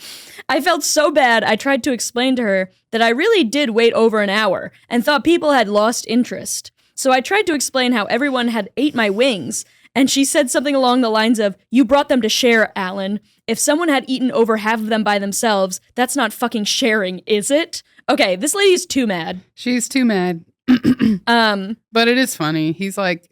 B: I felt so bad, I tried to explain to her that I really did wait over an hour and thought people had lost interest. So I tried to explain how everyone had ate my wings, and she said something along the lines of, you brought them to share, Alan. If someone had eaten over half of them by themselves, that's not fucking sharing, is it? Okay, this lady's too mad.
A: She's too mad. But it is funny. He's like,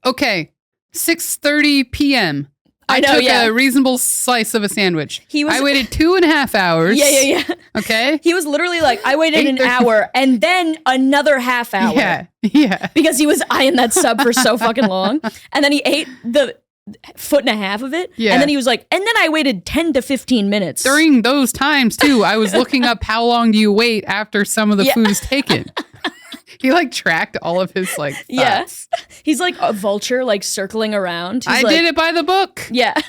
A: okay, 6:30 p.m. I took a reasonable slice of a sandwich. I waited 2.5 hours.
B: Yeah.
A: Okay.
B: He was literally like, I waited an hour and then another half hour.
A: Yeah.
B: Because he was eyeing that sub for so fucking long. And then he ate the foot and a half of it. Yeah. And then he was like, and then I waited 10 to 15 minutes.
A: During those times, too, I was looking up how long do you wait after some of the food is taken. He like tracked all of his like thoughts.
B: Yeah. He's like a vulture like circling around.
A: I did it by the book.
B: Yeah.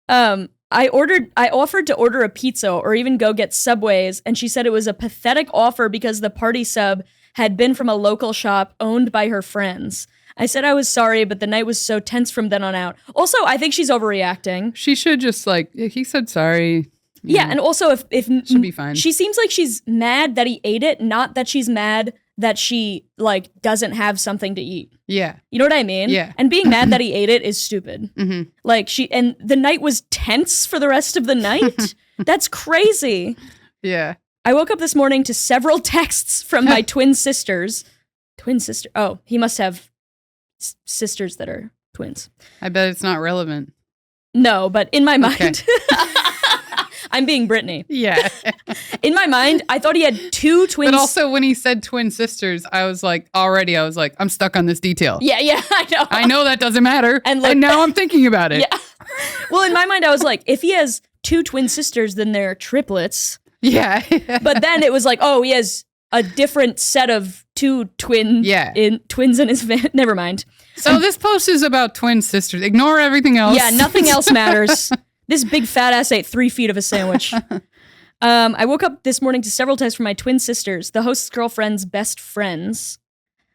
B: I offered to order a pizza or even go get Subways, and she said it was a pathetic offer because the party sub had been from a local shop owned by her friends. I said I was sorry, but the night was so tense from then on out. Also, I think she's overreacting.
A: She should just like, he said sorry.
B: Yeah, and also if
A: should be fine.
B: She seems like she's mad that he ate it, not that she's mad that she like doesn't have something to eat.
A: Yeah.
B: You know what I mean?
A: Yeah.
B: And being mad that he ate it is stupid.
A: Mm-hmm.
B: Like and the night was tense for the rest of the night. That's crazy.
A: Yeah.
B: I woke up this morning to several texts from my twin sisters. Twin sister. Oh, he must have sisters that are twins.
A: I bet it's not relevant.
B: No, but in my mind.
A: Okay.
B: I'm being Brittany.
A: Yeah.
B: In my mind, I thought he had 2 twins.
A: But also when he said twin sisters, I was like, I'm stuck on this detail.
B: Yeah, I know.
A: I know that doesn't matter.
B: And
A: now I'm thinking about it.
B: Yeah. Well, in my mind, I was like, if he has 2 twin sisters, then they're triplets.
A: Yeah.
B: But then it was like, oh, he has a different set of 2 twins in his van. Never mind.
A: So this post is about twin sisters. Ignore everything else.
B: Yeah, nothing else matters. This big fat ass ate 3 feet of a sandwich. I woke up this morning to several texts from my twin sisters, the host's girlfriend's best friends,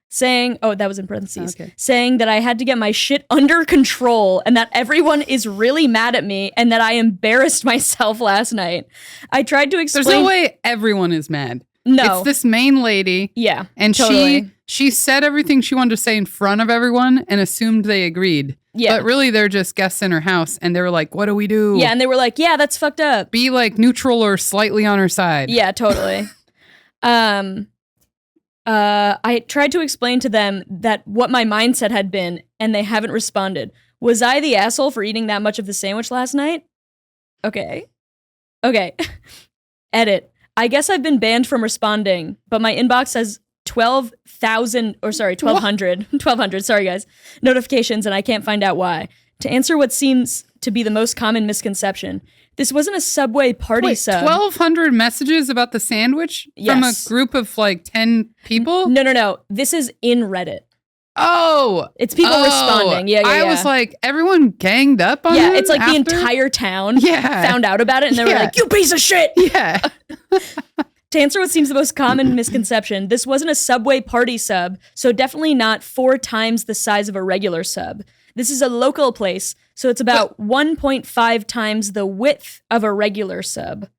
B: saying, oh, that was in parentheses, saying that I had to get my shit under control and that everyone is really mad at me and that I embarrassed myself last night. I tried to explain.
A: There's no way everyone is mad.
B: No.
A: It's this main lady.
B: Yeah.
A: And
B: totally.
A: she said everything she wanted to say in front of everyone and assumed they agreed.
B: Yeah.
A: But really they're just guests in her house and they were like, what do we do?
B: Yeah, and they were like, yeah, that's fucked up.
A: Be like neutral or slightly on her side.
B: Yeah, totally. I tried to explain to them that what my mindset had been, and they haven't responded. Was I the asshole for eating that much of the sandwich last night? Okay. Edit. I guess I've been banned from responding, but my inbox has 1,200, sorry guys, notifications, and I can't find out why. To answer what seems to be the most common misconception, this wasn't a Subway party sub.
A: 1,200 messages about the sandwich from a group of like 10 people?
B: No. This is in Reddit.
A: Oh.
B: It's people responding. Yeah.
A: I was like, everyone ganged up on him?
B: Yeah, it's like
A: after?
B: the entire town found out about it and they were like, you piece of shit!
A: Yeah.
B: To answer what seems the most common misconception, this wasn't a Subway party sub, so definitely not 4 times the size of a regular sub. This is a local place, so it's about 1.5 times the width of a regular sub.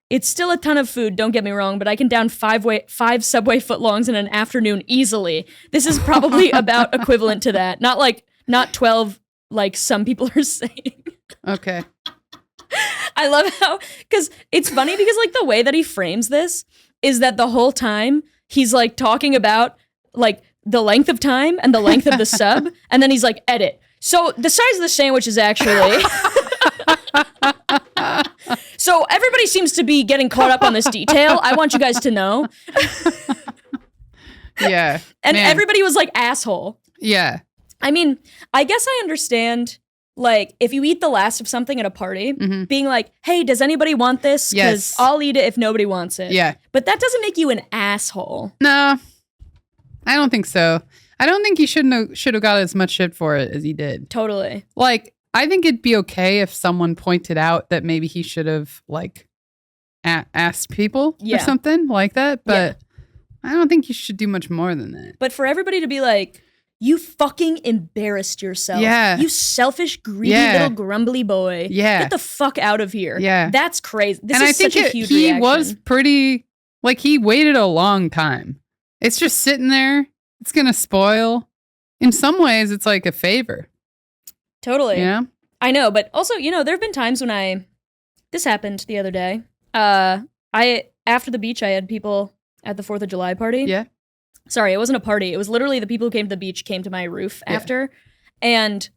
B: It's still a ton of food, don't get me wrong, but I can down 5 Subway footlongs in an afternoon easily. This is probably about equivalent to that. Not 12 like some people are saying.
A: Okay.
B: I love how, because it's funny because like the way that he frames this is that the whole time he's like talking about like the length of time and the length of the sub, and then he's like, edit. So the size of the sandwich is actually... So everybody seems to be getting caught up on this detail. I want you guys to know.
A: Yeah.
B: And everybody was like, asshole.
A: Yeah.
B: I mean, I guess I understand, like, if you eat the last of something at a party, being like, hey, does anybody want this? Because I'll eat it if nobody wants it.
A: Yeah.
B: But that doesn't make you an asshole.
A: No, I don't think so. I don't think he should have got as much shit for it as he did.
B: Totally.
A: Like, I think it'd be okay if someone pointed out that maybe he should have, like, asked people or something like that. But I don't think you should do much more than that.
B: But for everybody to be like, you fucking embarrassed yourself.
A: Yeah.
B: You selfish, greedy little grumbly boy.
A: Yeah.
B: Get the fuck out of here.
A: Yeah.
B: That's crazy. This
A: is
B: such a huge
A: he
B: reaction.
A: was pretty, like, he waited a long time. It's just sitting there. It's going to spoil. In some ways, it's like a favor.
B: Totally.
A: Yeah.
B: I know, but also, you know, there have been times when this happened the other day. After the beach, I had people at the 4th of July party.
A: Yeah.
B: Sorry, it wasn't a party. It was literally the people who came to the beach came to my roof after. And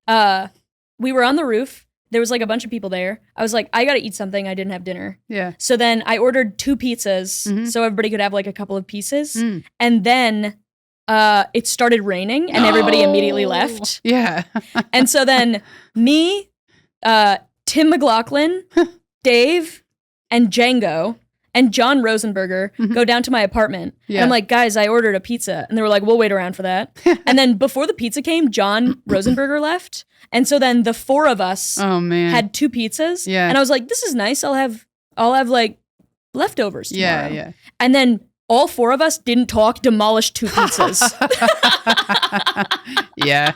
B: we were on the roof. There was like a bunch of people there. I was like, I got to eat something. I didn't have dinner.
A: Yeah.
B: So then I ordered 2 pizzas so everybody could have like a couple of pieces. And then it started raining and everybody immediately left.
A: Yeah.
B: And so then me, Tim McLaughlin, Dave, and Django, and John Rosenberger go down to my apartment. Yeah. And I'm like, guys, I ordered a pizza. And they were like, we'll wait around for that. And then before the pizza came, John Rosenberger left. And so then the 4 of us had 2 pizzas. Yeah. And I was like, this is nice. I'll have like leftovers tomorrow.
A: Yeah.
B: And then all 4 of us didn't talk, demolished 2 pizzas.
A: Yeah.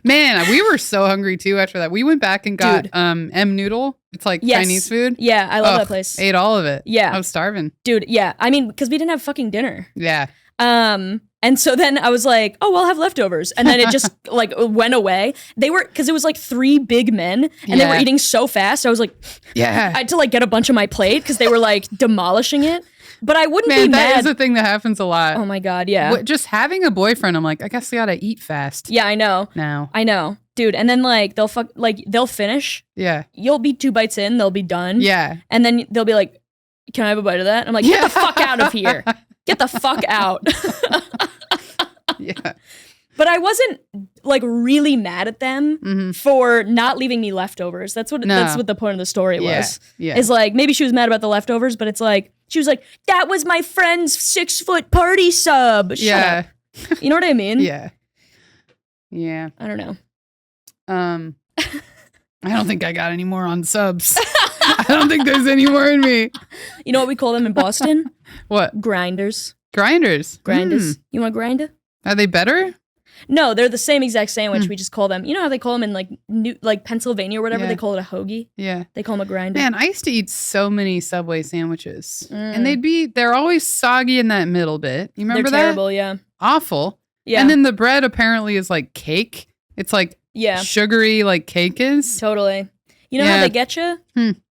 A: Man, we were so hungry too after that. We went back and got M Noodle. It's like Chinese food.
B: Yeah, I love that place.
A: Ate all of it.
B: Yeah.
A: I was starving.
B: Dude, yeah. I mean, because we didn't have fucking dinner.
A: Yeah.
B: And so then I was like, oh, well, I'll have leftovers. And then it just like went away. Because it was like 3 big men and they were eating so fast. I was like, I had to like get a bunch of my plate because they were like demolishing it. But I wouldn't be mad.
A: That is a thing that happens a lot.
B: Oh my God, yeah.
A: Just having a boyfriend, I'm like, I guess I gotta eat fast.
B: Yeah, I know.
A: Now.
B: I know. Dude, and then like they'll finish.
A: Yeah.
B: You'll be 2 bites in, they'll be done.
A: Yeah.
B: And then they'll be like, can I have a bite of that? And I'm like, get the fuck out of here. Get the fuck out.
A: Yeah.
B: But I wasn't like really mad at them for not leaving me leftovers. That's what the point of the story was.
A: Yeah.
B: Is like, maybe she was mad about the leftovers, but it's like, she was like, that was my friend's 6-foot party sub. Shut up. You know what I mean?
A: Yeah. Yeah.
B: I don't know.
A: I don't think I got any more on subs. I don't think there's any more in me.
B: You know what we call them in Boston?
A: What?
B: Grinders.
A: Grinders.
B: You want a grinder?
A: Are they better?
B: No, they're the same exact sandwich. We just call them. You know how they call them in like Pennsylvania or whatever?
A: Yeah.
B: They call it a hoagie.
A: Yeah.
B: They call them a grinder.
A: Man, I used to eat so many Subway sandwiches, and they're always soggy in that middle bit. You remember
B: they're
A: that?
B: Terrible, yeah.
A: Awful.
B: Yeah.
A: And then the bread apparently is like cake. It's like sugary like cake is.
B: Totally. You know how they get you?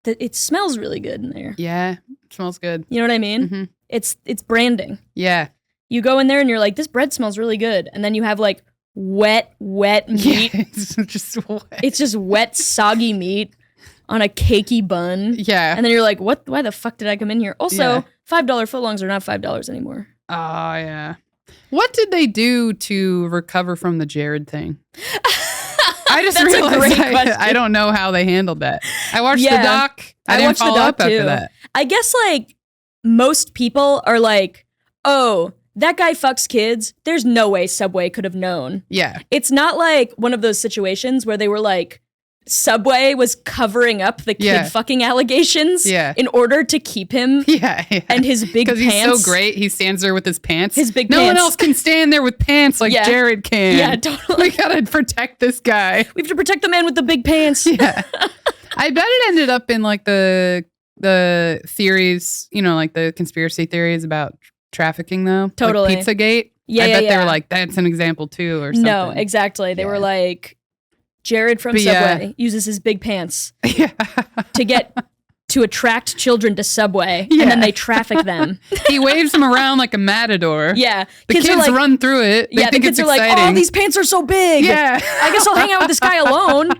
B: It smells really good in there.
A: Yeah, it smells good.
B: You know what I mean?
A: Mm-hmm.
B: It's branding.
A: Yeah.
B: You go in there and you're like, this bread smells really good. And then you have like wet meat.
A: Yeah, it's just wet.
B: It's just wet, soggy meat on a cakey bun.
A: Yeah.
B: And then you're like, what? Why the fuck did I come in here? Also, $5 footlongs are not $5 anymore.
A: Oh, yeah. What did they do to recover from the Jared thing? I just realized I don't know how they handled that. I watched the doc. I didn't follow up after that.
B: I guess like most people are like, oh, that guy fucks kids. There's no way Subway could have known.
A: Yeah.
B: It's not like one of those situations where they were like, Subway was covering up the kid fucking allegations in order to keep him and his big pants. Because
A: he's so great. He stands there with his pants.
B: His big pants.
A: No one else can stand there with pants like Jared can.
B: Yeah, totally.
A: We gotta protect this guy.
B: We have to protect the man with the big pants.
A: Yeah. I bet it ended up in like the theories, you know, like the conspiracy theories about trafficking though.
B: Totally.
A: Like Pizzagate. Yeah, I bet they were like, that's an example too or something.
B: No, exactly. They were like, Jared from Subway uses his big pants to attract children to Subway, and then they traffic them.
A: He waves them around like a matador.
B: Yeah.
A: The kids like, run through it. They think it's exciting.
B: Like, oh, these pants are so big.
A: Yeah.
B: I guess I'll hang out with this guy alone.